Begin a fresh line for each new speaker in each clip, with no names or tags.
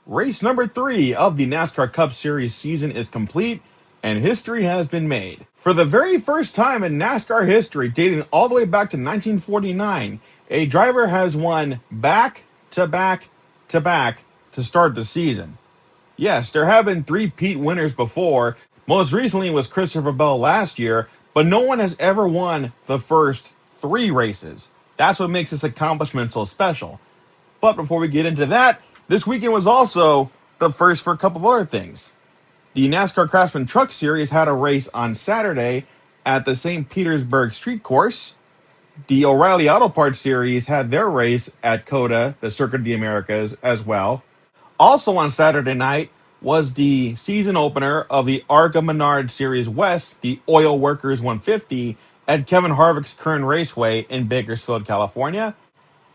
Race number 3 of the NASCAR Cup Series season is complete, and history has been made. For the very first time in NASCAR history, dating all the way back to 1949, a driver has won back to back to back to start the season. Yes, there have been three-peat winners before. Most recently was Christopher Bell last year, but no one has ever won the first 3 races. That's what makes this accomplishment so special. But before we get into that, this weekend was also the first for a couple of other things. The NASCAR Craftsman Truck Series had a race on Saturday at the St. Petersburg Street Course. The O'Reilly Auto Parts Series had their race at COTA, the Circuit of the Americas, as well. Also on Saturday night was the season opener of the ARCA Series West, the Oil Workers 150, at Kevin Harvick's Kern Raceway in Bakersfield, California.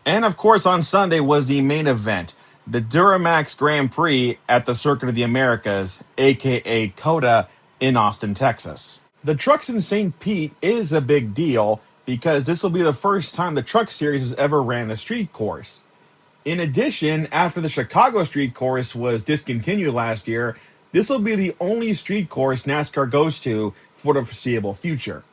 And of course on Sunday was the main event, the DuraMax Grand Prix at the Circuit of the Americas, aka COTA, in Austin, Texas. The Trucks in St. Pete is a big deal because this will be the first time the Truck Series has ever ran the street course. In addition, after the Chicago street course was discontinued last year, this will be the only street course NASCAR goes to for the foreseeable future.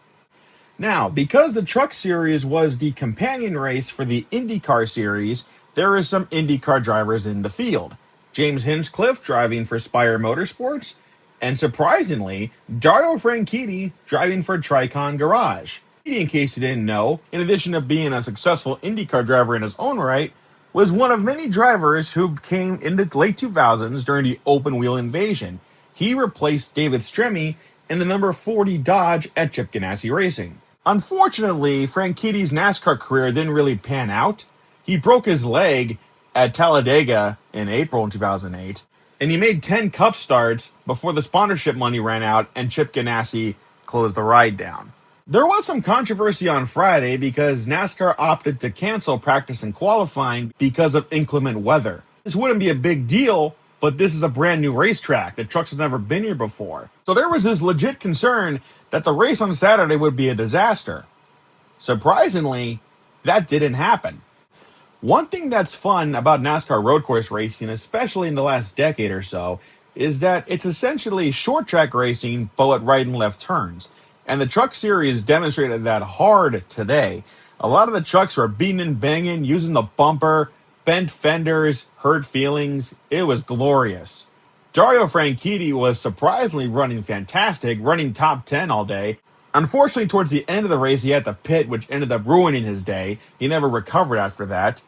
Now, because the Truck Series was the companion race for the IndyCar Series, there is some IndyCar drivers in the field. James Hinchcliffe driving for Spire Motorsports, and surprisingly, Dario Franchitti driving for Tricon Garage. In case you didn't know, in addition to being a successful IndyCar driver in his own right, was one of many drivers who came in the late 2000s during the open wheel invasion. He replaced David Stremme in the number 40 Dodge at Chip Ganassi Racing. Unfortunately, Franchitti's NASCAR career didn't really pan out. He broke his leg at Talladega in April 2008, and he made 10 Cup starts before the sponsorship money ran out and Chip Ganassi closed the ride down. There was some controversy on Friday because NASCAR opted to cancel practice and qualifying because of inclement weather. This wouldn't be a big deal, but this is a brand new racetrack. The trucks have never been here before. So there was this legit concern that the race on Saturday would be a disaster. Surprisingly, that didn't happen. One thing that's fun about NASCAR road course racing, especially in the last decade or so, is that it's essentially short track racing, but with right and left turns. And the Truck Series demonstrated that hard today. A lot of the trucks were beating and banging, using the bumper, bent fenders, hurt feelings. It was glorious. Dario Franchitti was surprisingly running fantastic, running top 10 all day. Unfortunately, towards the end of the race, he had to pit, which ended up ruining his day. He never recovered after that.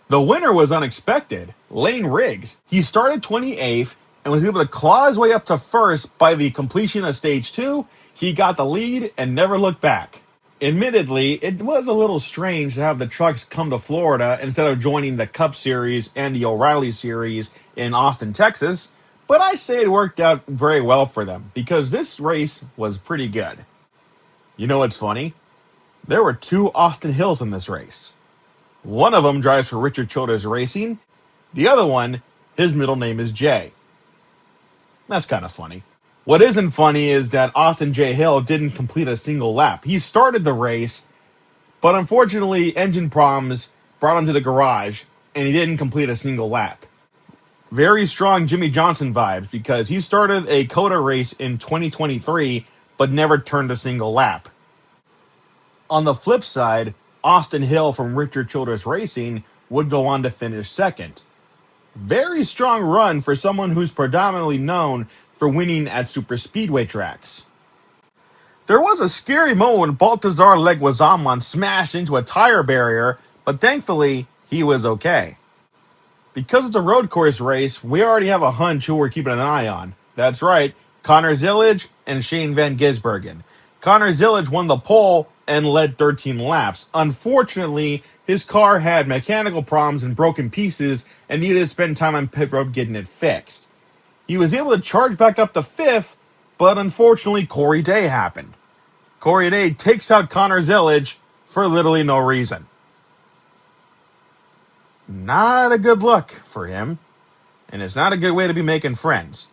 The winner was unexpected, Lane Riggs. He started 28th and was able to claw his way up to first by the completion of Stage 2. He got the lead and never looked back. Admittedly, it was a little strange to have the trucks come to Florida instead of joining the Cup Series and the O'Reilly Series in Austin, Texas, but I say it worked out very well for them because this race was pretty good. You know what's funny? There were 2 Austin Hills in this race. One of them drives for Richard Childress Racing. The other one, his middle name is Jay. That's kind of funny. What isn't funny is that Austin J. Hill didn't complete a single lap. He started the race, but unfortunately, engine problems brought him to the garage, and he didn't complete a single lap. Very strong Jimmy Johnson vibes, because he started a COTA race in 2023, but never turned a single lap. On the flip side, Austin Hill from Richard Childress Racing would go on to finish second. Very strong run for someone who's predominantly known for winning at super speedway tracks. There was a scary moment when Baltazar Leguizamon smashed into a tire barrier, but thankfully, he was okay. Because it's a road course race, we already have a hunch who we're keeping an eye on. That's right, Connor Zillage and Shane Van Gisbergen. Connor Zillage won the pole and led 13 laps. Unfortunately, his car had mechanical problems and broken pieces and needed to spend time on pit road getting it fixed. He was able to charge back up to 5th, but unfortunately Corey Day happened. Corey Day takes out Connor Zillage for literally no reason. Not a good look for him, and it's not a good way to be making friends.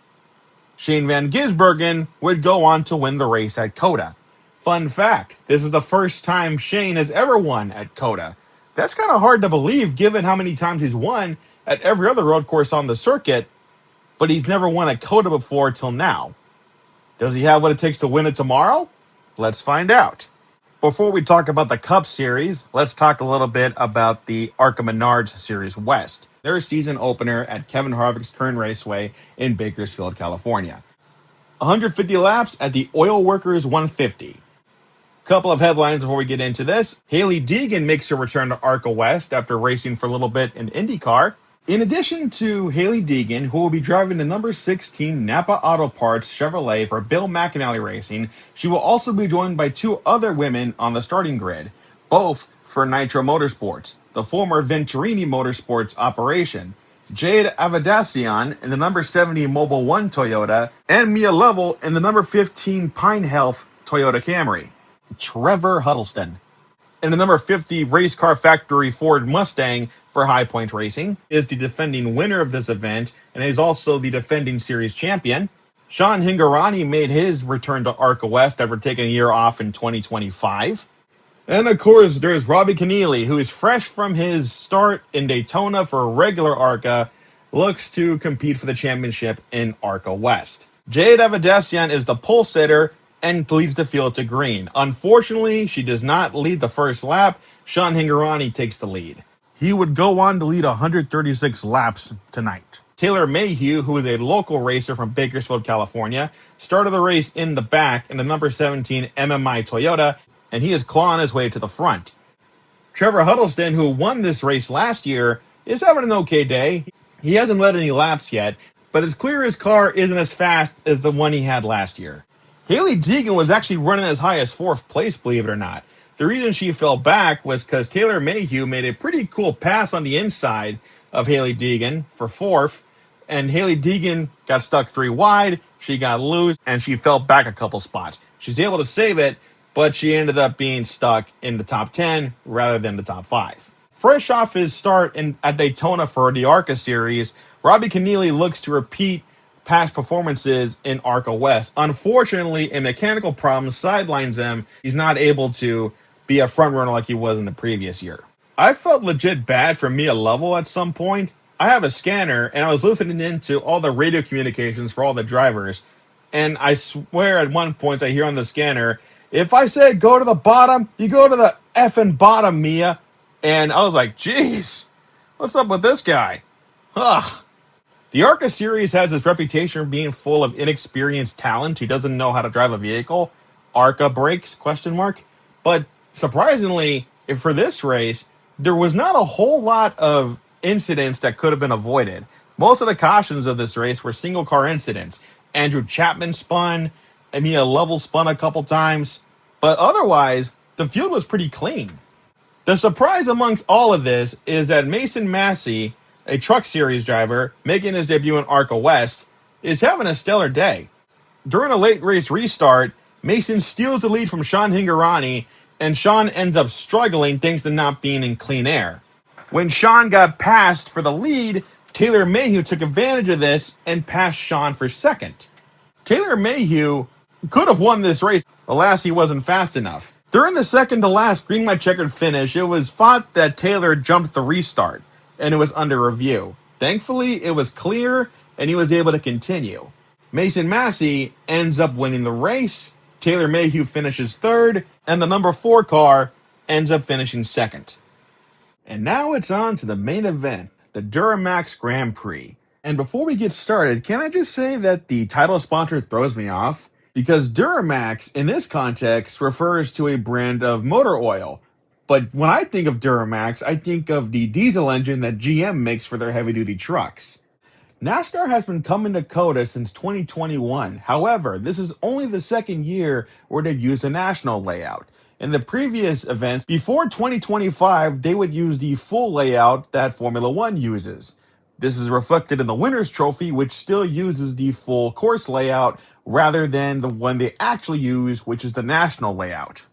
Shane Van Gisbergen would go on to win the race at COTA. Fun fact, this is the first time Shane has ever won at COTA. That's kind of hard to believe given how many times he's won at every other road course on the circuit, but he's never won a COTA before till now. Does he have what it takes to win it tomorrow? Let's find out. Before we talk about the Cup Series, let's talk a little bit about the ARCA Menards Series West, their season opener at Kevin Harvick's current raceway in Bakersfield, California. 150 laps at the Oil Workers 150. Couple of headlines before we get into this. Hailie Deegan makes her return to ARCA West after racing for a little bit in IndyCar. In addition to Hailie Deegan, who will be driving the number 16 Napa Auto Parts Chevrolet for Bill McAnally Racing, she will also be joined by two other women on the starting grid, both for Nitro Motorsports, the former Venturini Motorsports operation. Jade Avadasian in the number 70 Mobile 1 Toyota, and Mia Lovell in the number 15 Pine Health Toyota Camry. Trevor Huddleston in the number 50 Race Car Factory Ford Mustang for High Point Racing is the defending winner of this event and is also the defending series champion. Sean Hingorani made his return to ARCA West after taking a year off in 2025. And of course, there's Robbie Keneally, who is fresh from his start in Daytona for regular ARCA, looks to compete for the championship in ARCA West. Jade Avadasian is the pole sitter and leads the field to green. Unfortunately, she does not lead the first lap. Sean Hingorani takes the lead. He would go on to lead 136 laps tonight. Taylor Mayhew, who is a local racer from Bakersfield, California, started the race in the back in the number 17 MMI Toyota, and he is clawing his way to the front. Trevor Huddleston, who won this race last year, is having an okay day. He hasn't led any laps yet, but it's clear his car isn't as fast as the one he had last year. Hailie Deegan was actually running as high as 4th place, believe it or not. The reason she fell back was because Taylor Mayhew made a pretty cool pass on the inside of Hailie Deegan for 4th, and Hailie Deegan got stuck 3 wide, she got loose, and she fell back a couple spots. She's able to save it, but she ended up being stuck in the top 10 rather than the top 5. Fresh off his start at Daytona for the ARCA Series, Robbie Keneally looks to repeat past performances in ARCA West. Unfortunately, a mechanical problem sidelines him. He's not able to be a front runner like he was in the previous year. I felt legit bad for Mia Lovell at some point. I have a scanner, and I was listening into all the radio communications for all the drivers, and I swear at one point I hear on the scanner, "If I say go to the bottom, you go to the effing bottom, Mia." And I was like, geez, what's up with this guy? Ugh. The ARCA Series has its reputation of being full of inexperienced talent who doesn't know how to drive a vehicle. ARCA brakes, ? But surprisingly, for this race, there was not a whole lot of incidents that could have been avoided. Most of the cautions of this race were single car incidents. Andrew Chapman spun, Mia Lovell spun a couple times, but otherwise, the field was pretty clean. The surprise amongst all of this is that Mason Massey, a Truck Series driver making his debut in ARCA West, is having a stellar day. During a late race restart, Mason steals the lead from Sean Hingorani, and Sean ends up struggling thanks to not being in clean air. When Sean got passed for the lead, Taylor Mayhew took advantage of this and passed Sean for second. Taylor Mayhew could have won this race, alas he wasn't fast enough. During the second to last green light checkered finish, it was thought that Taylor jumped the restart, and it was under review. Thankfully, it was clear, and he was able to continue. Mason Massey ends up winning the race, Taylor Mayhew finishes third, and the number 4 car ends up finishing second. And now it's on to the main event, the DuraMax Grand Prix. And before we get started, can I just say that the title sponsor throws me off? Because DuraMax, in this context, refers to a brand of motor oil. But when I think of DuraMax, I think of the diesel engine that GM makes for their heavy-duty trucks. NASCAR has been coming to COTA since 2021. However, this is only the second year where they've used a national layout. In the previous events, before 2025, they would use the full layout that Formula One uses. This is reflected in the Winners' Trophy, which still uses the full course layout rather than the one they actually use, which is the national layout.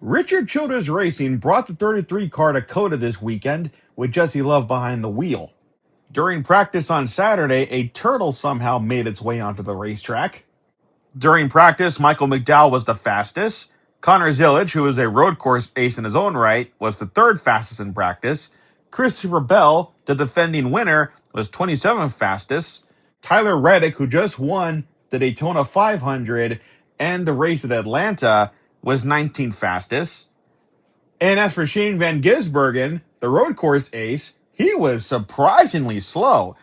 Richard Childress Racing brought the 33 car to COTA this weekend with Jesse Love behind the wheel. During practice on Saturday, a turtle somehow made its way onto the racetrack. During practice, Michael McDowell was the fastest. Connor Zillage, who is a road course ace in his own right, was the 3rd fastest in practice. Christopher Bell, the defending winner, was 27th fastest. Tyler Reddick, who just won the Daytona 500 and the race at Atlanta, was 19th fastest. And as for Shane Van Gisbergen, the road course ace, he was surprisingly slow,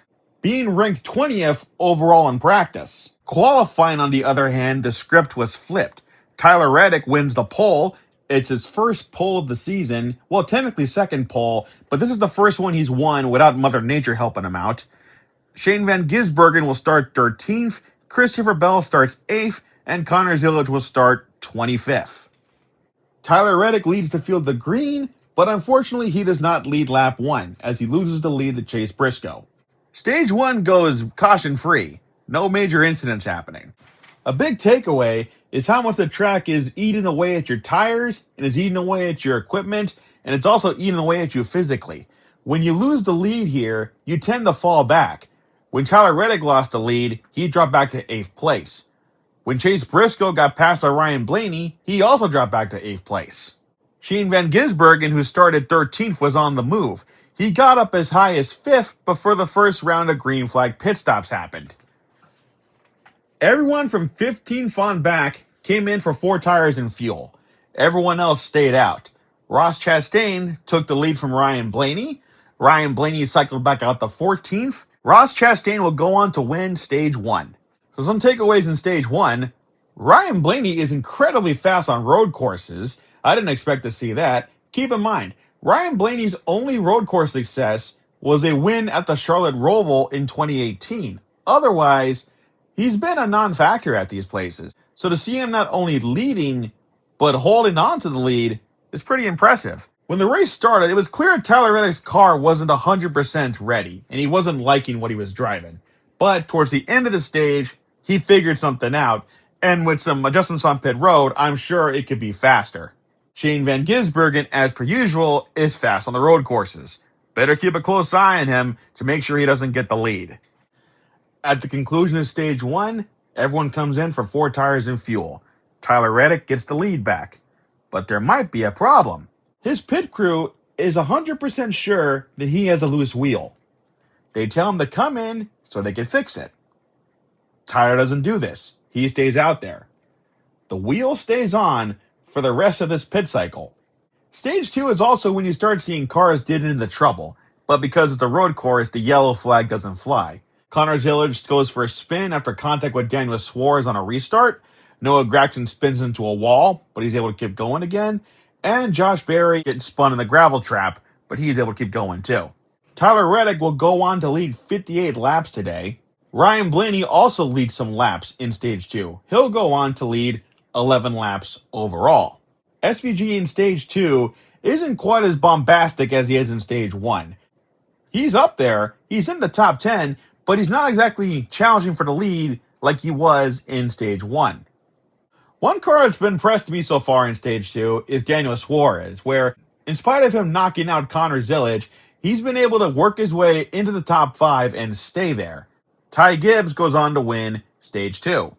being ranked 20th overall in practice. Qualifying, on the other hand, the script was flipped. Tyler Reddick wins the pole. It's his first pole of the season. Well, technically second pole, but this is the first one he's won without Mother Nature helping him out. Shane Van Gisbergen will start 13th, Christopher Bell starts 8th, and Connor Zillage will start 25th. Tyler Reddick leads the field to green, but unfortunately he does not lead lap 1, as he loses the lead to Chase Briscoe. Stage 1 goes caution-free. No major incidents happening. A big takeaway is how much the track is eating away at your tires, and is eating away at your equipment, and it's also eating away at you physically. When you lose the lead here, you tend to fall back. When Tyler Reddick lost the lead, he dropped back to 8th place. When Chase Briscoe got passed by Ryan Blaney, he also dropped back to 8th place. Shane Van Gisbergen, who started 13th, was on the move. He got up as high as 5th before the first round of green flag pit stops happened. Everyone from 15th on back came in for 4 tires and fuel. Everyone else stayed out. Ross Chastain took the lead from Ryan Blaney. Ryan Blaney cycled back out to 14th. Ross Chastain will go on to win Stage 1. So some takeaways in Stage 1. Ryan Blaney is incredibly fast on road courses. I didn't expect to see that. Keep in mind, Ryan Blaney's only road course success was a win at the Charlotte Roval in 2018. Otherwise, he's been a non-factor at these places. So to see him not only leading, but holding on to the lead is pretty impressive. When the race started, it was clear Tyler Reddick's car wasn't 100% ready, and he wasn't liking what he was driving. But towards the end of the stage, he figured something out, and with some adjustments on pit road, I'm sure it could be faster. Shane Van Gisbergen, as per usual, is fast on the road courses. Better keep a close eye on him to make sure he doesn't get the lead. At the conclusion of Stage 1, everyone comes in for 4 tires and fuel. Tyler Reddick gets the lead back. But there might be a problem. His pit crew is 100% sure that he has a loose wheel. They tell him to come in so they can fix it. Tyler doesn't do this. He stays out there. The wheel stays on for the rest of this pit cycle. Stage 2 is also when you start seeing cars get into trouble, but because it's a road course, the yellow flag doesn't fly. Connor Zillage goes for a spin after contact with Daniel Suarez on a restart. Noah Gragson spins into a wall, but he's able to keep going again. And Josh Berry gets spun in the gravel trap, but he's able to keep going too. Tyler Reddick will go on to lead 58 laps today. Ryan Blaney also leads some laps in Stage 2. He'll go on to lead 11 laps overall. SVG in Stage 2 isn't quite as bombastic as he is in Stage 1. He's up there, he's in the top 10, but he's not exactly challenging for the lead like he was in Stage 1. One car that's been impressed me so far in Stage 2 is Daniel Suarez, where, in spite of him knocking out Connor Zillage, he's been able to work his way into the top 5 and stay there. Ty Gibbs goes on to win Stage 2.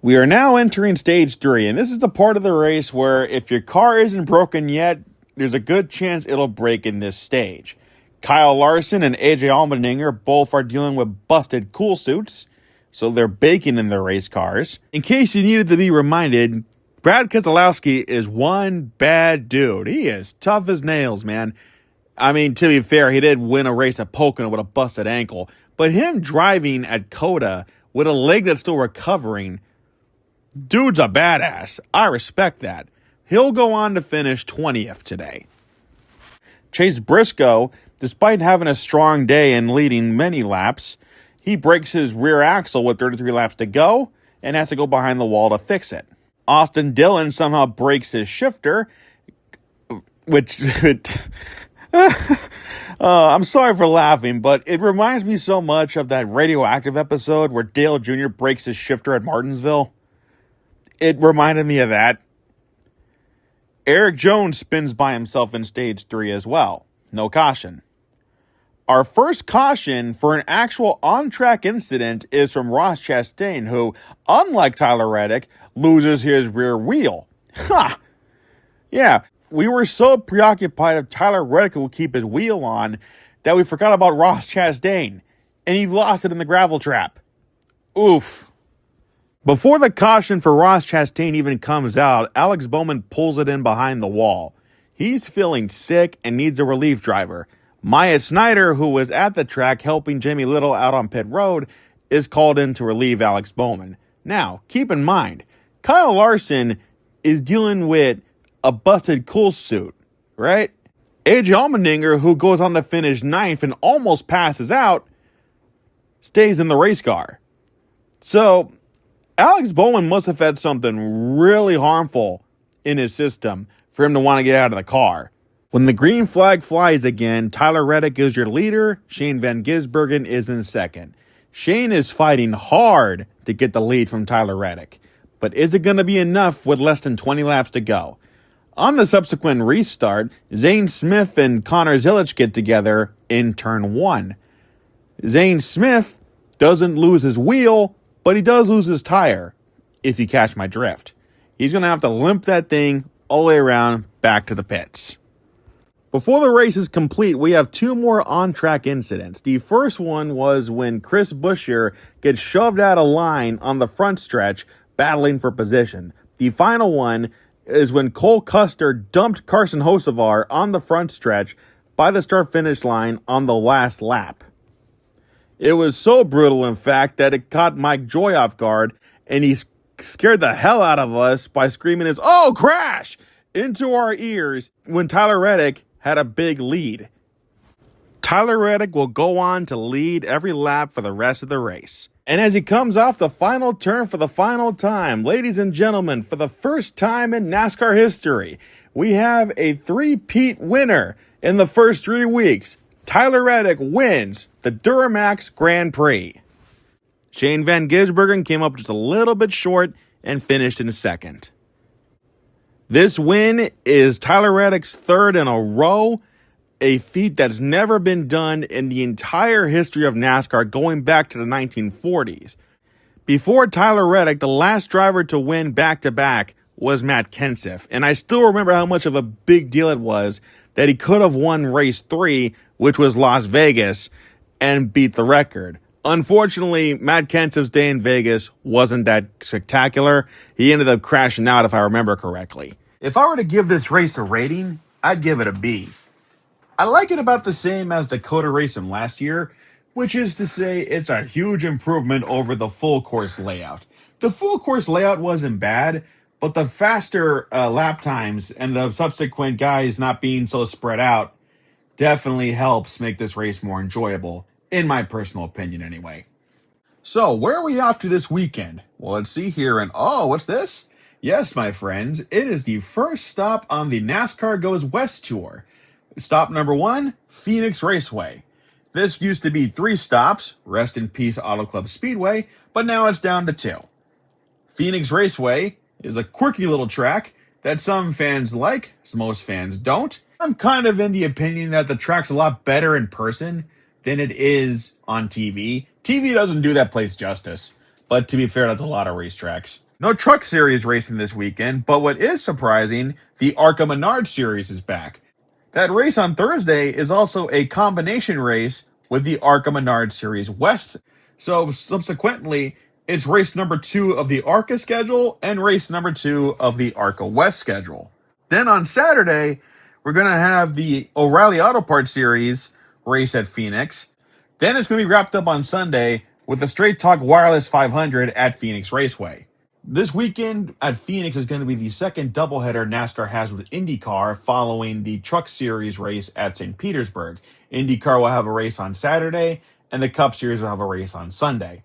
We are now entering Stage 3, and this is the part of the race where if your car isn't broken yet, there's a good chance it'll break in this stage. Kyle Larson and AJ Allmendinger both are dealing with busted cool suits, so they're baking in their race cars. In case you needed to be reminded, Brad Keselowski is one bad dude. He is tough as nails, man. I mean, to be fair, he did win a race at Pocono with a busted ankle, but him driving at COTA with a leg that's still recovering, dude's a badass. I respect that. He'll go on to finish 20th today. Chase Briscoe, despite having a strong day and leading many laps, he breaks his rear axle with 33 laps to go and has to go behind the wall to fix it. Austin Dillon somehow breaks his shifter, which I'm sorry for laughing, but it reminds me so much of that Radioactive episode where Dale Jr. breaks his shifter at Martinsville. It reminded me of that. Eric Jones spins by himself in Stage 3 as well. No caution. Our first caution for an actual on-track incident is from Ross Chastain, who, unlike Tyler Reddick, loses his rear wheel. Ha! Yeah, we were so preoccupied if Tyler Reddick would keep his wheel on that we forgot about Ross Chastain, and he lost it in the gravel trap. Oof. Before the caution for Ross Chastain even comes out, Alex Bowman pulls it in behind the wall. He's feeling sick and needs a relief driver. Myatt Snyder, who was at the track helping Jamie Little out on pit road, is called in to relieve Alex Bowman. Now, keep in mind, Kyle Larson is dealing with a busted cool suit, right? AJ Allmendinger, who goes on to finish ninth and almost passes out, stays in the race car. So, Alex Bowman must have had something really harmful in his system for him to want to get out of the car. When the green flag flies again, Tyler Reddick is your leader. Shane Van Gisbergen is in second. Shane is fighting hard to get the lead from Tyler Reddick. But is it going to be enough with less than 20 laps to go? On the subsequent restart, Zane Smith and Connor Zilic get together in turn 1. Zane Smith doesn't lose his wheel, but he does lose his tire, if you catch my drift. He's going to have to limp that thing all the way around back to the pits. Before the race is complete, we have 2 more on-track incidents. The first one was when Chris Buescher gets shoved out of line on the front stretch, battling for position. The final one is when Cole Custer dumped Carson Hocevar on the front stretch by the start-finish line on the last lap. It was so brutal, in fact, that it caught Mike Joy off guard, and he scared the hell out of us by screaming his "Oh, crash!" into our ears when Tyler Reddick had a big lead. Tyler Reddick will go on to lead every lap for the rest of the race. And as he comes off the final turn for the final time, ladies and gentlemen, for the first time in NASCAR history, we have a 3-peat winner in the first 3 weeks. Tyler Reddick wins the DuraMax Grand Prix. Shane Van Gisbergen came up just a little bit short and finished in second. This win is Tyler Reddick's 3rd in a row, a feat that's never been done in the entire history of NASCAR going back to the 1940s. Before Tyler Reddick, the last driver to win back-to-back was Matt Kenseth, and I still remember how much of a big deal it was that he could have won race 3, which was Las Vegas, and beat the record. Unfortunately, Matt Kenseth's day in Vegas wasn't that spectacular. He ended up crashing out, if I remember correctly. If I were to give this race a rating, I'd give it a B. I like it about the same as the COTA race from last year, which is to say it's a huge improvement over the full course layout. The full course layout wasn't bad, but the faster lap times and the subsequent guys not being so spread out definitely helps make this race more enjoyable, in my personal opinion anyway. So, where are we off to this weekend? Well, let's see here, and what's this? Yes, my friends, it is the first stop on the NASCAR Goes West Tour. Stop number 1, Phoenix Raceway. This used to be 3 stops, rest in peace Auto Club Speedway, but now it's down to 2. Phoenix Raceway is a quirky little track that some fans like, most fans don't. I'm kind of in the opinion that the track's a lot better in person than it is on TV. TV doesn't do that place justice, but to be fair, that's a lot of racetracks. No Truck Series racing this weekend, but what is surprising, the ARCA Menard Series is back. That race on Thursday is also a combination race with the ARCA Menard Series West. So subsequently, it's race number 2 of the ARCA schedule and race number 2 of the ARCA West schedule. Then on Saturday, we're going to have the O'Reilly Auto Parts Series race at Phoenix. Then it's going to be wrapped up on Sunday with the Straight Talk Wireless 500 at Phoenix Raceway. This weekend at Phoenix is going to be the second doubleheader NASCAR has with IndyCar following the Truck Series race at St. Petersburg. IndyCar will have a race on Saturday, and the Cup Series will have a race on Sunday.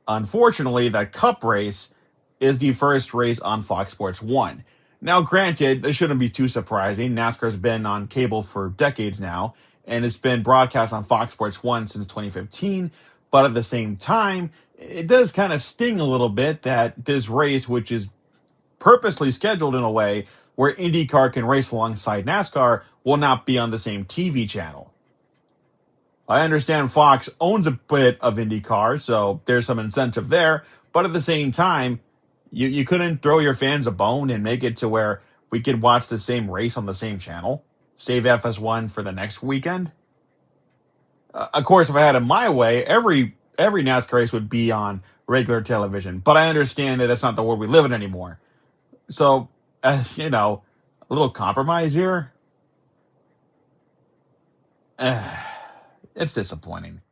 Unfortunately, that Cup race is the first race on Fox Sports 1. Now, granted, it shouldn't be too surprising. NASCAR's been on cable for decades now, and it's been broadcast on Fox Sports 1 since 2015. But at the same time, it does kind of sting a little bit that this race, which is purposely scheduled in a way where IndyCar can race alongside NASCAR, will not be on the same TV channel. I understand Fox owns a bit of IndyCar, so there's some incentive there. But at the same time, you couldn't throw your fans a bone and make it to where we could watch the same race on the same channel. Save FS1 for the next weekend. Of course, if I had it my way, every every NASCAR race would be on regular television. But I understand that that's not the world we live in anymore. So, a little compromise here. It's disappointing.